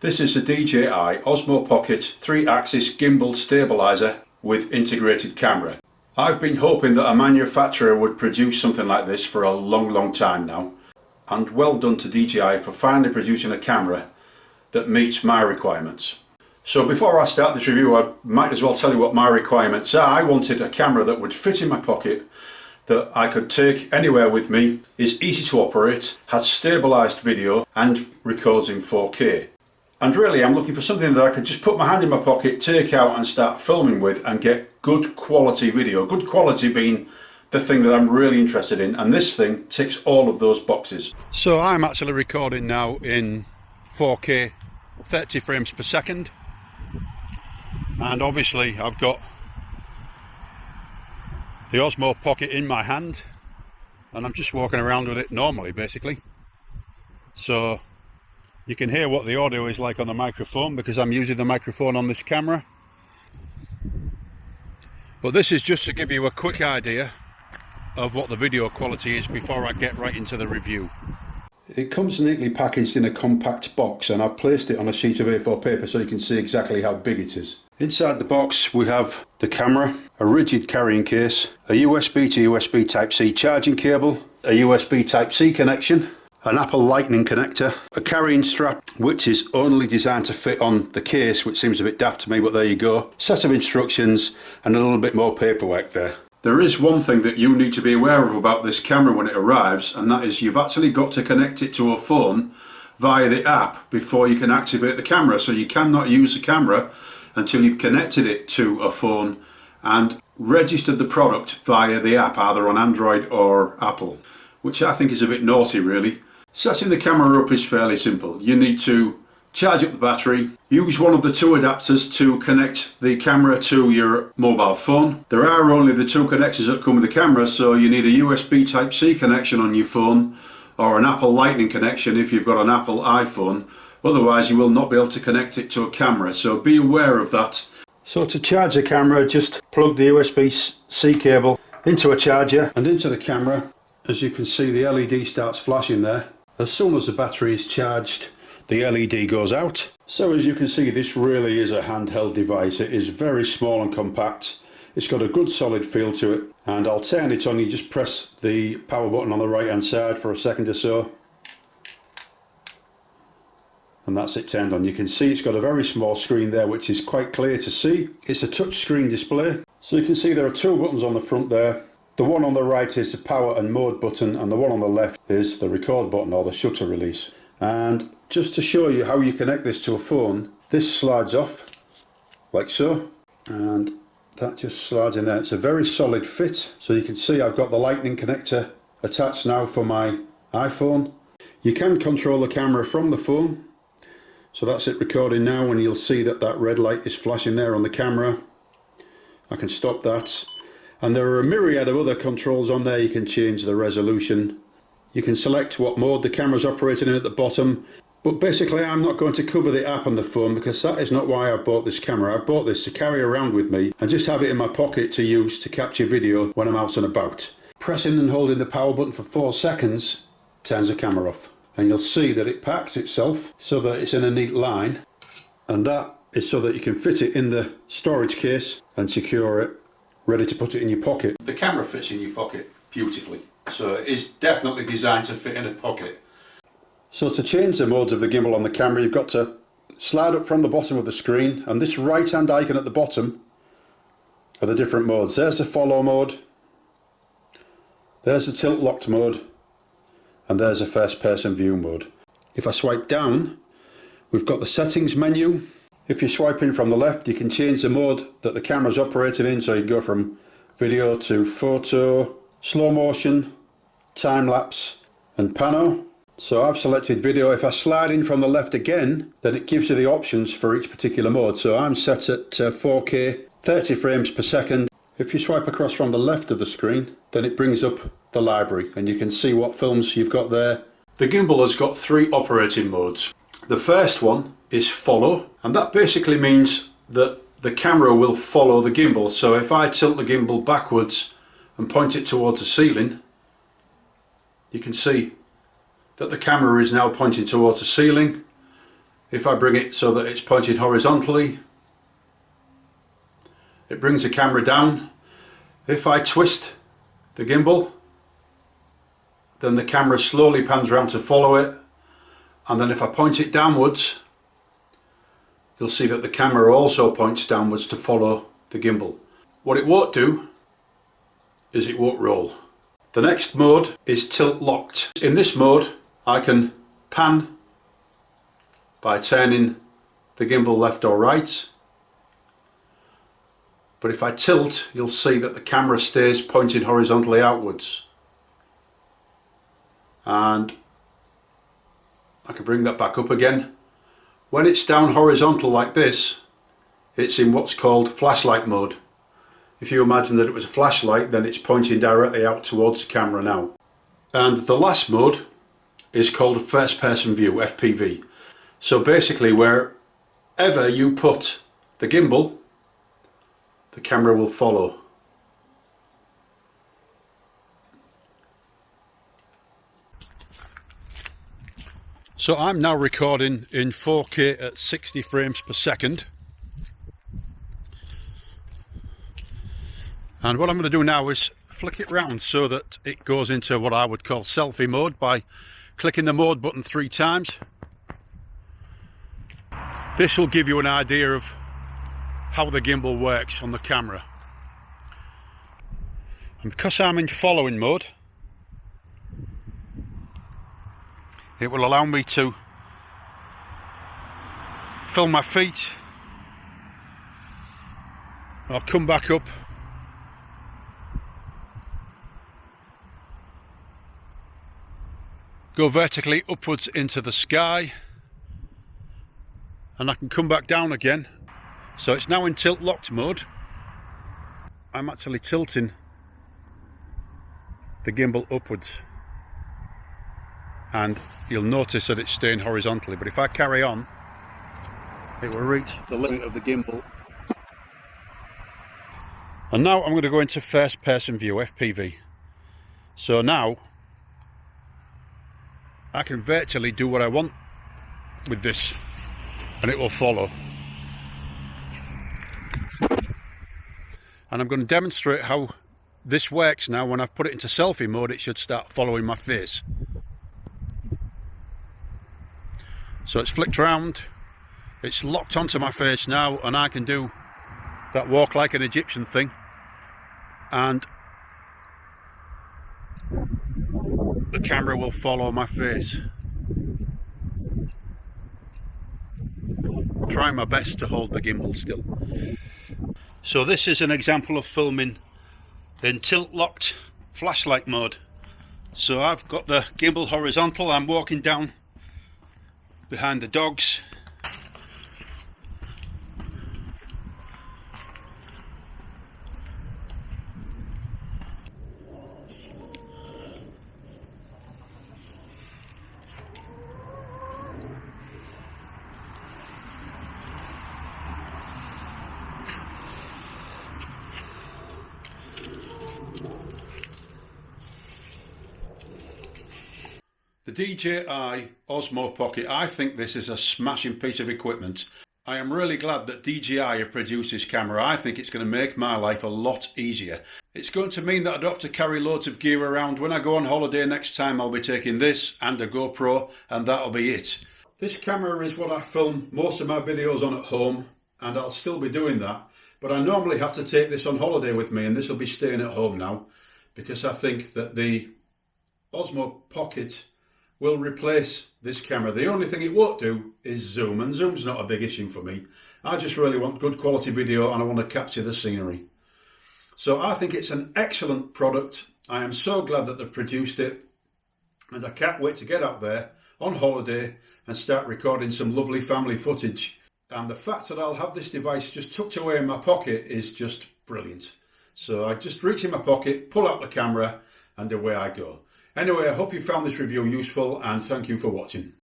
This is a DJI Osmo Pocket 3-axis gimbal stabilizer with integrated camera. I've been hoping that a manufacturer would produce something like this for a long time now, and well done to DJI for finally producing a camera that meets my requirements. So before I start this review, I might as well tell you what my requirements are. I wanted a camera that would fit in my pocket, that I could take anywhere with me, is easy to operate, has stabilised video and records in 4K. And really I'm looking for something that I could just put my hand in my pocket, take out and start filming with and get good quality video. Good quality being the thing that I'm really interested in, and this thing ticks all of those boxes. So I'm actually recording now in 4K 30 frames per second, and obviously I've got the Osmo Pocket in my hand and I'm just walking around with it normally basically. So you can hear what the audio is like on the microphone because I'm using the microphone on this camera. But this is just to give you a quick idea of what the video quality is before I get right into the review. It comes neatly packaged in a compact box, and I've placed it on a sheet of A4 paper so you can see exactly how big it is. Inside the box we have the camera, a rigid carrying case, a USB to USB Type-C charging cable, a USB Type-C connection, an Apple Lightning connector, a carrying strap which is only designed to fit on the case, which seems a bit daft to me, but there you go, set of instructions and a little bit more paperwork there. There is one thing that you need to be aware of about this camera when it arrives, and that is you've actually got to connect it to a phone via the app before you can activate the camera. So you cannot use the camera until you've connected it to a phone and registered the product via the app, either on Android or Apple, which I think is a bit naughty really. Setting the camera up is fairly simple. You need to charge up the battery, use one of the two adapters to connect the camera to your mobile phone. There are only the two connectors that come with the camera, so you need a USB Type-C connection on your phone or an Apple Lightning connection if you've got an Apple iPhone. Otherwise you will not be able to connect it to a camera, so be aware of that. So to charge the camera, just plug the USB-C cable into a charger and into the camera. As you can see, the LED starts flashing there. As soon as the battery is charged, the LED goes out. So as you can see, this really is a handheld device. It is very small and compact. It's got a good solid feel to it, and I'll turn it on. You just press the power button on the right hand side for a second or so, and that's it turned on. You can see it's got a very small screen there which is quite clear to see. It's a touch screen display, so you can see there are two buttons on the front there. The one on the right is the power and mode button, and the one on the left is the record button or the shutter release. And just to show you how you connect this to a phone, this slides off like so, and that just slides in there. It's a very solid fit. So you can see I've got the Lightning connector attached now for my iPhone. You can control the camera from the phone. So that's it recording now, and you'll see that that red light is flashing there on the camera. I can stop that. And there are a myriad of other controls on there. You can change the resolution. You can select what mode the camera's operating in at the bottom. But basically I'm not going to cover the app on the phone because that is not why I've bought this camera. I've bought this to carry around with me and just have it in my pocket to use to capture video when I'm out and about. Pressing and holding the power button for 4 seconds turns the camera off. And you'll see that it packs itself so that it's in a neat line. And that is so that you can fit it in the storage case and secure it, ready to put it in your pocket. The camera fits in your pocket beautifully, so it is definitely designed to fit in a pocket. So to change the modes of the gimbal on the camera, you've got to slide up from the bottom of the screen, and this right hand icon at the bottom are the different modes. There's the follow mode, there's the tilt locked mode, and there's a first person view mode. If I swipe down, we've got the settings menu. If you're swiping from the left, you can change the mode that the camera's operating in, so you can go from video to photo, slow motion, time lapse and pano. So I've selected video. If I slide in from the left again, then it gives you the options for each particular mode. So I'm set at 4K 30 frames per second. If you swipe across from the left of the screen, then it brings up the library and you can see what films you've got there. The gimbal has got 3 operating modes. The first one is follow, and that basically means that the camera will follow the gimbal. So if I tilt the gimbal backwards and point it towards the ceiling, you can see that the camera is now pointing towards the ceiling, If I bring it so that it's pointed horizontally, it brings the camera down. If I twist the gimbal, then the camera slowly pans around to follow it, and then if I point it downwards, you'll see that the camera also points downwards to follow the gimbal. What it won't do is it won't roll. The next mode is tilt locked. In this mode I can pan by turning the gimbal left or right, but if I tilt, you'll see that the camera stays pointing horizontally outwards. And I can bring that back up again. When it's down horizontal like this, it's in what's called flashlight mode. If you imagine that it was a flashlight, then it's pointing directly out towards the camera now. And the last mode is called first person view, FPV. So basically wherever you put the gimbal, the camera will follow. So I'm now recording in 4K at 60 frames per second. And what I'm going to do now is flick it round so that it goes into what I would call selfie mode by clicking the mode button 3 times. This will give you an idea of how the gimbal works on the camera. And because I'm in following mode, it will allow me to film my feet. I'll come back up, go vertically upwards into the sky, and I can come back down again. So it's now in tilt locked mode. I'm actually tilting the gimbal upwards, and you'll notice that it's staying horizontally, but if I carry on, it will reach the limit of the gimbal. And now I'm going to go into first person view, FPV. So now I can virtually do what I want with this, and it will follow. And I'm going to demonstrate how this works now. When I put it into selfie mode, it should start following my face. So it's flicked around, it's locked onto my face now, and I can do that walk like an Egyptian thing, and the camera will follow my face. Trying my best to hold the gimbal still. So this is an example of filming in tilt locked flashlight mode. So I've got the gimbal horizontal, I'm walking down behind the dogs. The DJI Osmo Pocket, I think this is a smashing piece of equipment. I am really glad that DJI have produced this camera. I think it's going to make my life a lot easier. It's going to mean that I don't have to carry loads of gear around. When I go on holiday next time, I'll be taking this and a GoPro, and that'll be it. This camera is what I film most of my videos on at home, and I'll still be doing that. But I normally have to take this on holiday with me, and this will be staying at home now, because I think that the Osmo Pocket will replace this camera. The only thing it won't do is zoom, and zoom's not a big issue for me. I just really want good quality video, and I want to capture the scenery. So I think it's an excellent product. I am so glad that they've produced it, and I can't wait to get out there on holiday and start recording some lovely family footage. And the fact that I'll have this device just tucked away in my pocket is just brilliant. So I just reach in my pocket, pull out the camera, and away I go. Anyway, I hope you found this review useful, and thank you for watching.